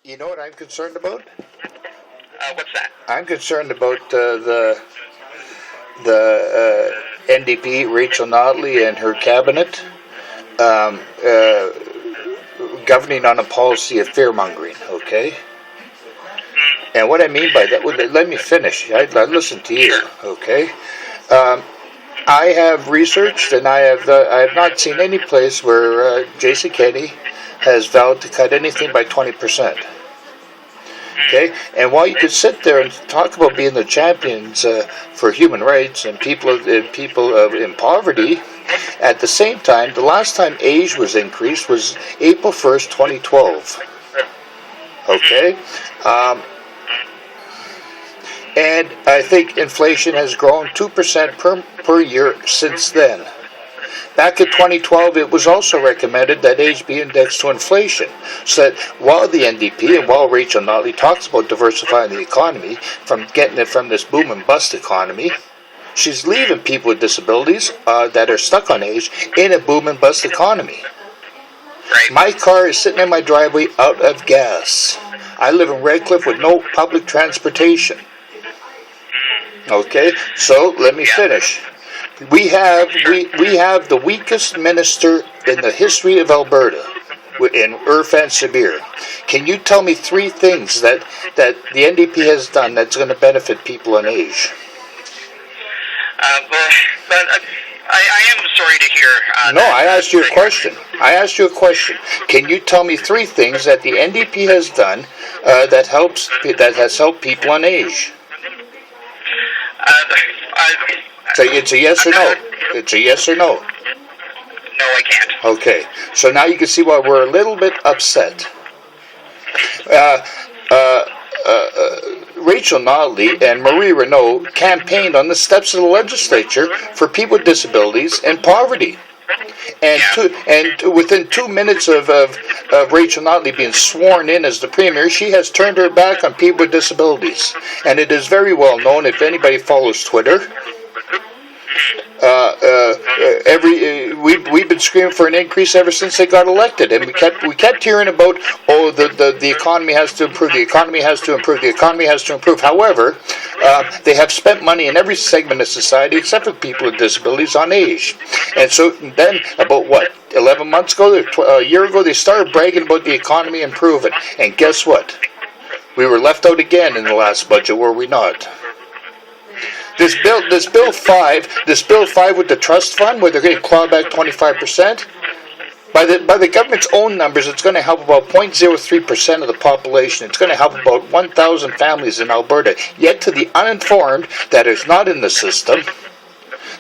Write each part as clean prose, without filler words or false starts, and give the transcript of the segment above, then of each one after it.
You know what I'm concerned about? What's that? I'm concerned about the NDP, Rachel Notley, and her cabinet um, uh, governing on a policy of fear mongering. Okay, and what I mean by that, well, let me finish. I listen to you. Okay. Um, I have researched, and I have not seen any place where Jason Kenney has vowed to cut anything by 20%. Okay, and while you could sit there and talk about being the champions for human rights and people in poverty, at the same time, the last time age was increased was April 1st, 2012. Okay, and I think inflation has grown 2% per year since then. Back in 2012, it was also recommended that age be indexed to inflation, so that while the NDP and while Rachel Notley talks about diversifying the economy from getting it from this boom and bust economy, she's leaving people with disabilities that are stuck on age in a boom and bust economy. My car is sitting in my driveway out of gas. I live in Redcliffe with no public transportation. Okay, so let me finish. We have the weakest minister in the history of Alberta, in Irfan Sabir. Can you tell me three things that the NDP has done that's going to benefit people on age? I am sorry to hear. No, I asked you a question. Can you tell me three things that the NDP has done that has helped people on age? So it's a yes or no. It's a yes or no. No, I can't. Okay, so now you can see why we're a little bit upset. Rachel Notley and Marie Renault campaigned on the steps of the legislature for people with disabilities and poverty. And within 2 minutes of Rachel Notley being sworn in as the premier, she has turned her back on people with disabilities. And it is very well known, if anybody follows Twitter, we've been screaming for an increase ever since they got elected, and we kept hearing about the economy has to improve, the economy has to improve, the economy has to improve. However, they have spent money in every segment of society except for people with disabilities on age, and so then about 11 months ago, a year ago, they started bragging about the economy improving, and guess what? We were left out again in the last budget, were we not? This bill 5 with the trust fund, where they're going to claw back 25%, by the government's own numbers, it's going to help about 0.03% of the population. It's going to help about 1,000 families in Alberta. Yet to the uninformed, that is not in the system,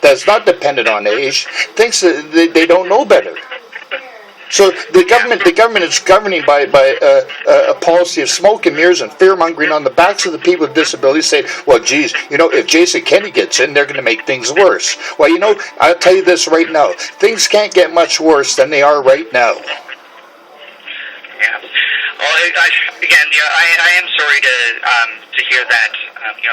that is not dependent on age, thinks that they don't know better. So the government is governing by a policy of smoke and mirrors and fear-mongering on the backs of the people with disabilities, saying, well, geez, if Jason Kenney gets in, they're going to make things worse. Well, I'll tell you this right now. Things can't get much worse than they are right now. Yeah. Well, I am sorry to hear that.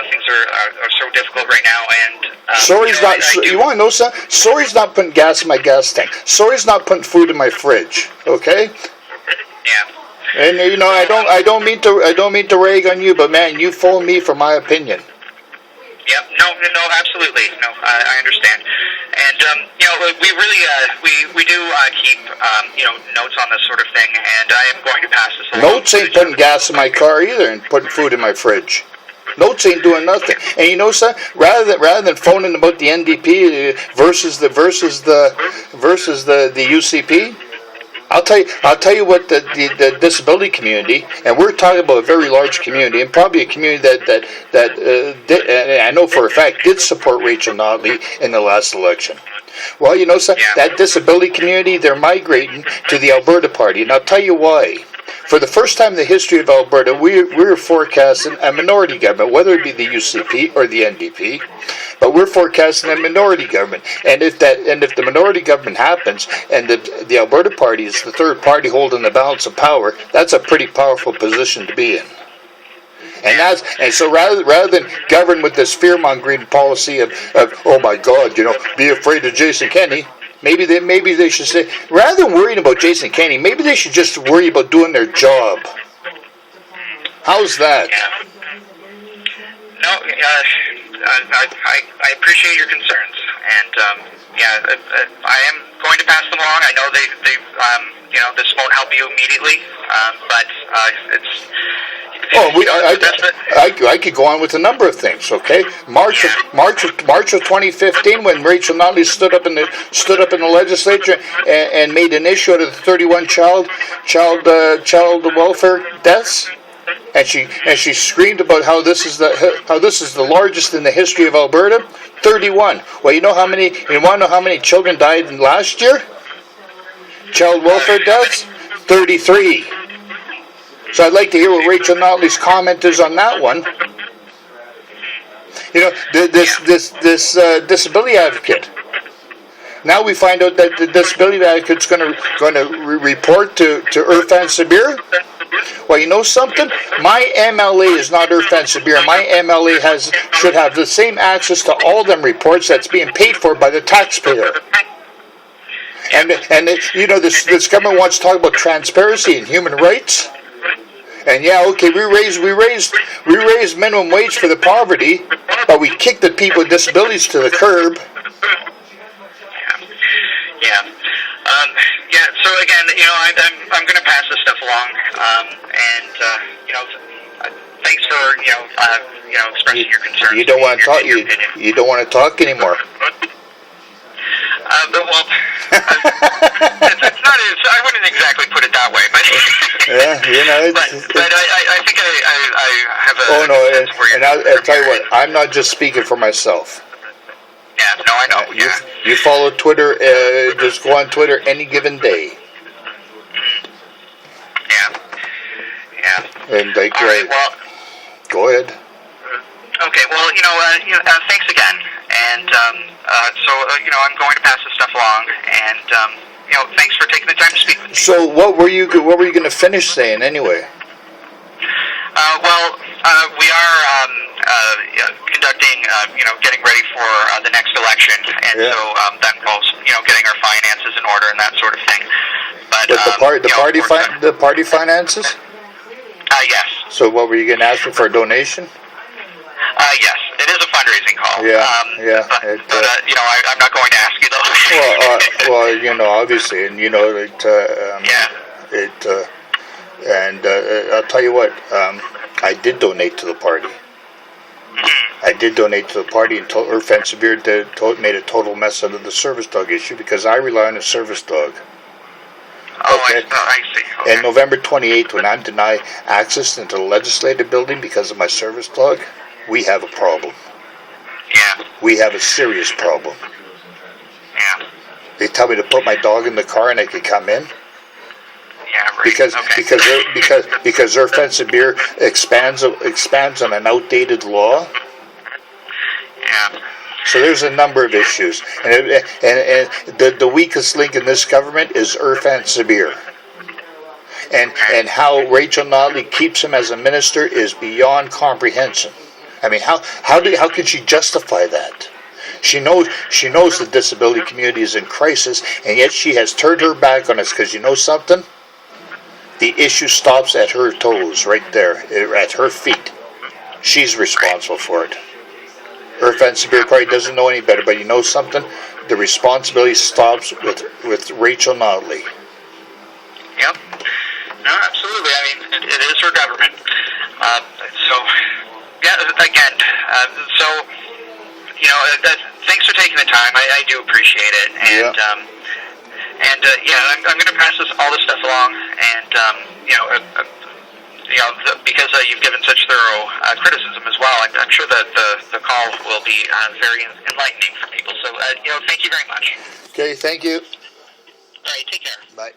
Things are so difficult right now, and sorry's not. You want to know something? Sorry's not putting gas in my gas tank. Sorry's not putting food in my fridge. Okay. Yeah. And I don't mean to rag on you, but man, you fool me for my opinion. Yep. No, absolutely. No, I understand. And we really we do keep notes on this sort of thing, and I am going to pass this along. Notes ain't putting gas in my car either, and putting food in my fridge. Notes ain't doing nothing. And son, rather than phoning about the NDP versus the UCP, I'll tell you what the disability community, and we're talking about a very large community, and probably a community that I know for a fact did support Rachel Notley in the last election. Well, son, that disability community, they're migrating to the Alberta Party, and I'll tell you why. For the first time in the history of Alberta, we're forecasting a minority government, whether it be the UCP or the NDP, but we're forecasting a minority government. And if the minority government happens, and the Alberta Party is the third party holding the balance of power, that's a pretty powerful position to be in. And so rather than govern with this fear-mongering policy of oh my God, be afraid of Jason Kenney. Maybe they should say, rather than worrying about Jason Kenney, maybe they should just worry about doing their job. How's that? Yeah. No, I appreciate your concerns, and I am going to pass them along. I know they this won't help you immediately, but it's. Oh, I could go on with a number of things. Okay, March of 2015, when Rachel Notley stood up in the legislature and made an issue out of the 31 child welfare deaths, and she screamed about how this is the largest in the history of Alberta. 31. Well, you want to know how many children died last year? Child welfare deaths? 33. So I'd like to hear what Rachel Notley's comment is on that one. This disability advocate. Now we find out that the disability advocate's going to report to Irfan Sabir. Well, you know something? My MLA is not Irfan Sabir. My MLA should have the same access to all them reports that's being paid for by the taxpayer. And this government wants to talk about transparency and human rights. And we raised minimum wage for the poverty, but we kicked the people with disabilities to the curb. So again, I'm going to pass this stuff along, thanks for expressing your concerns. You don't want to talk. You don't want to talk anymore. It's not. I wouldn't exactly put it that way, but yeah, but I think I have a. Oh no, and I'll tell you what. I'm not just speaking for myself. Yeah, no, I know. You follow Twitter. Just go on Twitter any given day. Yeah. And all right. Well, go ahead. Okay. Well, thanks again. And I'm going to pass this stuff along. And thanks for taking the time to speak with me. So, what were you going to finish saying anyway? We are conducting, getting ready for the next election, and so that involves, getting our finances in order and that sort of thing. But the party finances? Yes. So, what were you going to ask for a donation? Yes, it is a fundraising call. But I'm not going to ask you those. Obviously, and I'll tell you what, I did donate to the party. Mm-hmm. I did donate to the party until Irfan Sabir made a total mess out of the service dog issue, because I rely on a service dog. Oh, okay. I see. Okay. And November 28th, when I'm denied access into the legislative building because of my service dog, we have a problem. Yeah. We have a serious problem. Yeah. They tell me to put my dog in the car and I could come in. Yeah, right. Because Irfan Sabir expands on an outdated law. Yeah. So there's a number of issues, and the weakest link in this government is Irfan Sabir. And how Rachel Notley keeps him as a minister is beyond comprehension. I mean, how can she justify that? She knows the disability community is in crisis, and yet she has turned her back on us, because you know something? The issue stops at her toes, right there, at her feet. She's responsible for it. Irfan Sabir probably doesn't know any better, but you know something? The responsibility stops with Rachel Notley. Yep. No, absolutely. I mean, it is her government. Thanks for taking the time. I do appreciate it. And, I'm going to pass all this stuff along. And, because you've given such thorough criticism as well, I'm sure that the call will be very enlightening for people. So, thank you very much. Okay, thank you. All right, take care. Bye.